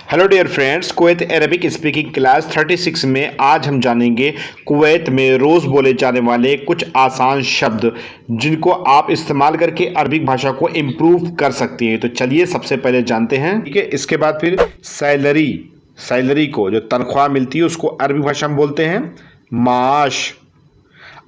Hello dear friends, Kuwait Arabic speaking class 36 में आज हम जानेंगे कुवैत में रोज़ बोले जाने वाले कुछ आसान शब्द जिनको आप इस्तेमाल करके अरबिक भाषा को इम्प्रूव कर सकती हैं। तो चलिए सबसे पहले जानते हैं। ठीक है, इसके बाद फिर सैलरी को जो तनख्वाह मिलती है उसको अरबी भाषा में बोलते हैं माश।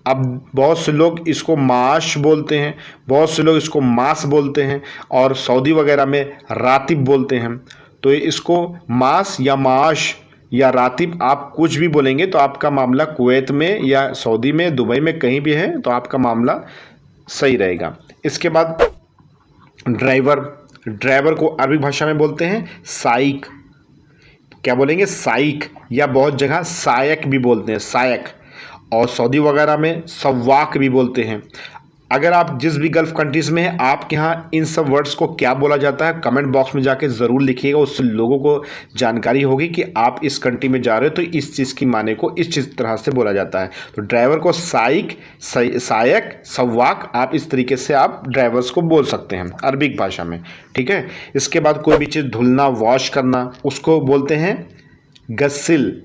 अब बहुत से लोग इसको माश बोलते हैं, बहुत से लोग इसको मास बोलते हैं और सऊदी वगैरह में रातिब बोलते हैं। तो इसको मास या माश या रातिब आप कुछ भी बोलेंगे तो आपका मामला कुवैत में या सऊदी में, दुबई में कहीं भी है तो आपका मामला सही रहेगा। इसके बाद ड्राइवर को अरबी भाषा में बोलते हैं साइक। क्या बोलेंगे? साइक, या बहुत जगह सायक भी बोलते हैं, सायक। और सऊदी वगैरह में सवाक भी बोलते हैं। अगर आप जिस भी गल्फ़ कंट्रीज़ में हैं, आपके यहाँ इन सब वर्ड्स को क्या बोला जाता है कमेंट बॉक्स में जाके ज़रूर लिखिएगा। उससे लोगों को जानकारी होगी कि आप इस कंट्री में जा रहे हो तो इस चीज़ की माने को इस चीज़ तरह से बोला जाता है। तो ड्राइवर को साइक, सायक, सवाक, आप इस तरीके से आप ड्राइवर्स को बोल सकते हैं अरबिक भाषा में। ठीक है, इसके बाद कोई भी चीज़ धुलना, वॉश करना, उसको बोलते हैं गस्सिल।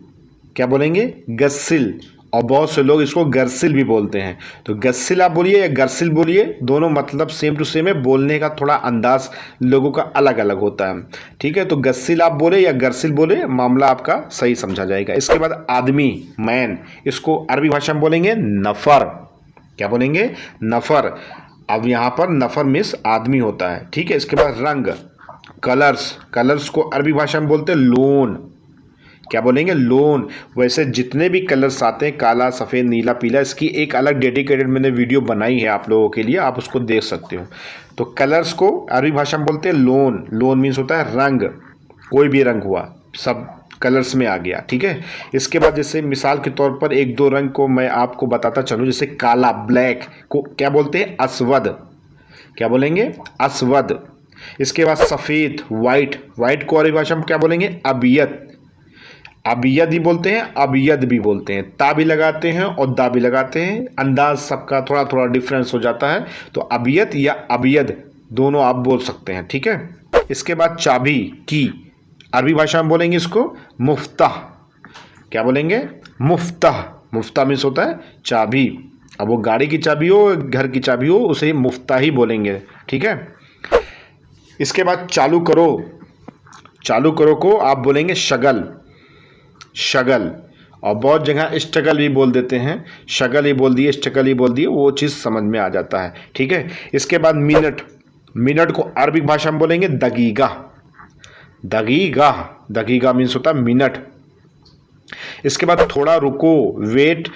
क्या बोलेंगे? गस्सिल। और बहुत से लोग इसको गरसिल भी बोलते हैं। तो गस्सिल आप बोलिए या गरसिल बोलिए, दोनों मतलब सेम टू सेम है, बोलने का थोड़ा अंदाज लोगों का अलग अलग होता है। ठीक है, तो गस्सिल आप बोले या गरसिल बोले, मामला आपका सही समझा जाएगा। इसके बाद आदमी, मैन, इसको अरबी भाषा में बोलेंगे नफ़र। क्या बोलेंगे? नफ़र। अब यहाँ पर नफ़र मीन्स आदमी होता है। ठीक है, इसके बाद रंग, कलर्स को अरबी भाषा में बोलते हैं लोन। क्या बोलेंगे? लोन। वैसे जितने भी कलर्स आते हैं, काला, सफ़ेद, नीला, पीला, इसकी एक अलग डेडिकेटेड मैंने वीडियो बनाई है आप लोगों के लिए, आप उसको देख सकते हो। तो कलर्स को अरबी भाषा में बोलते हैं लोन। लोन मीन्स होता है रंग, कोई भी रंग हुआ, सब कलर्स में आ गया। ठीक है, इसके बाद जैसे मिसाल के तौर पर एक दो रंग को मैं आपको बताता चलूँ, जैसे काला, ब्लैक को क्या बोलते हैं? अस्वद। क्या बोलेंगे? अस्वद। इसके बाद सफ़ेद, वाइट को अरबी भाषा में क्या बोलेंगे? अबियत। अबियद ही बोलते हैं, अबियद भी बोलते हैं, ता भी लगाते हैं और दा भी लगाते हैं, अंदाज सबका थोड़ा थोड़ा डिफरेंस हो जाता है। तो अबियत या अबियद दोनों आप बोल सकते हैं। ठीक है, इसके बाद चाबी, की, अरबी भाषा में बोलेंगे इसको मुफ्ताह। क्या बोलेंगे? मुफ्ताह। मुफ्ताह मीन्स होता है चाबी। अब वो गाड़ी की चाबी हो, घर की चाबी हो, उसे मुफ्ताह ही बोलेंगे। ठीक है, इसके बाद चालू करो को आप बोलेंगे शगल। और बहुत जगह स्ट्रगल भी बोल देते हैं, शगल ही बोल दिए, स्ट्रगल ही बोल दिए, वो चीज़ समझ में आ जाता है। ठीक है, इसके बाद मिनट को अरबिक भाषा में बोलेंगे दगीगा मीन्स होता है मिनट। इसके बाद थोड़ा रुको, वेट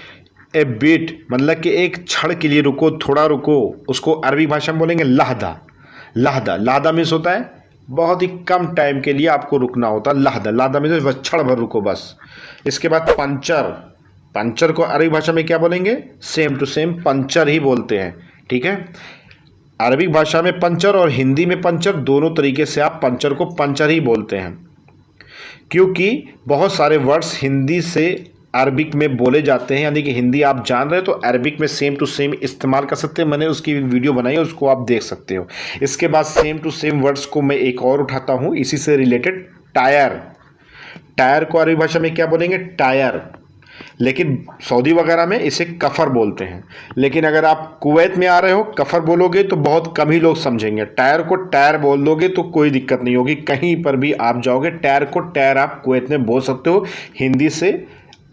ए बिट, मतलब कि एक क्षण के लिए रुको, थोड़ा रुको, उसको अरबी भाषा में बोलेंगे लहदा मीन्स होता है बहुत ही कम टाइम के लिए आपको रुकना होता है। लहदा मीन्स बस क्षण भर रुको बस। इसके बाद पंचर को अरबी भाषा में क्या बोलेंगे? सेम टू सेम पंचर ही बोलते हैं। ठीक है, अरबी भाषा में पंचर और हिंदी में पंचर, दोनों तरीके से आप पंचर को पंचर ही बोलते हैं, क्योंकि बहुत सारे वर्ड्स हिंदी से अरबिक में बोले जाते हैं। यानी कि हिंदी आप जान रहे हो तो अरबिक में सेम टू सेम इस्तेमाल कर सकते हैं। मैंने उसकी वीडियो बनाई है, उसको आप देख सकते हो। इसके बाद सेम टू सेम वर्ड्स को मैं एक और उठाता हूँ इसी से रिलेटेड, टायर को अरबी भाषा में क्या बोलेंगे? टायर। लेकिन सऊदी वगैरह में इसे कफर बोलते हैं। लेकिन अगर आप कुवैत में आ रहे हो, कफर बोलोगे तो बहुत कम ही लोग समझेंगे। टायर को टायर बोल दोगे तो कोई दिक्कत नहीं होगी, कहीं पर भी आप जाओगे टायर को टायर आप कुवैत में बोल सकते हो। हिंदी से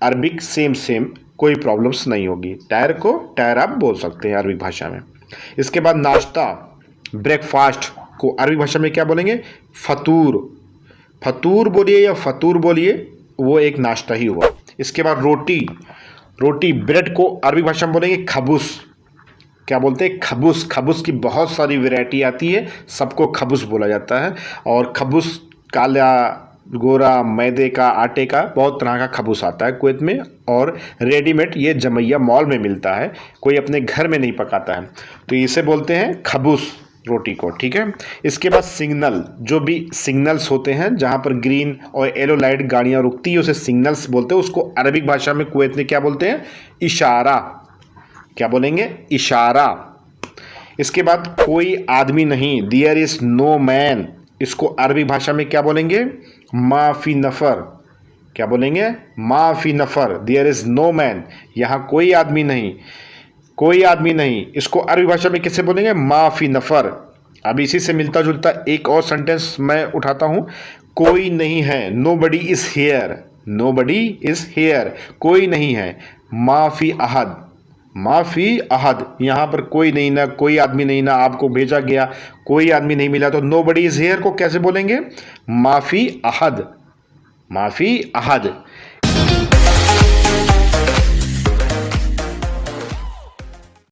अरबिक सेम, कोई प्रॉब्लम्स नहीं होगी। टायर को टायर आप बोल सकते हैं अरबिक भाषा में। इसके बाद नाश्ता, ब्रेकफास्ट को अरबी भाषा में क्या बोलेंगे? फतूर बोलिए या फतूर बोलिए, वो एक नाश्ता ही हुआ। इसके बाद रोटी, ब्रेड को अरबी भाषा में बोलेंगे खबूस। क्या बोलते हैं? खबूस की बहुत सारी वैरायटी आती है, सबको खबूस बोला जाता है। और खबूस काला, गोरा, मैदे का, आटे का, बहुत तरह का खबूस आता है कुवैत में। और रेडीमेड ये जमैया मॉल में मिलता है, कोई अपने घर में नहीं पकाता है, तो इसे बोलते हैं खबूस रोटी को। ठीक है, इसके बाद सिग्नल, जो भी सिग्नल्स होते हैं जहाँ पर ग्रीन और येलो लाइट गाड़ियाँ रुकती है उसे सिग्नल्स बोलते हैं। उसको अरबिक भाषा में कुवैत में क्या बोलते हैं? इशारा। क्या बोलेंगे? इशारा। इसके बाद कोई आदमी नहीं, देयर इज नो मैन, इसको अरबी भाषा में क्या बोलेंगे? माफी नफर, क्या बोलेंगे? माफी नफर, देयर इज नो मैन, यहाँ कोई आदमी नहीं, कोई आदमी नहीं। इसको अरबी भाषा में किससे बोलेंगे? माफी नफर। अब इसी से मिलता जुलता एक और सेंटेंस मैं उठाता हूं, कोई नहीं है, nobody is here, nobody is here, कोई नहीं है। माफी अहद, माफी अहद, यहाँ पर कोई नहीं, ना कोई आदमी नहीं, ना आपको भेजा गया कोई आदमी नहीं मिला, तो नो बडी इज हेयर को कैसे बोलेंगे? माफी अहद, माफी अहद।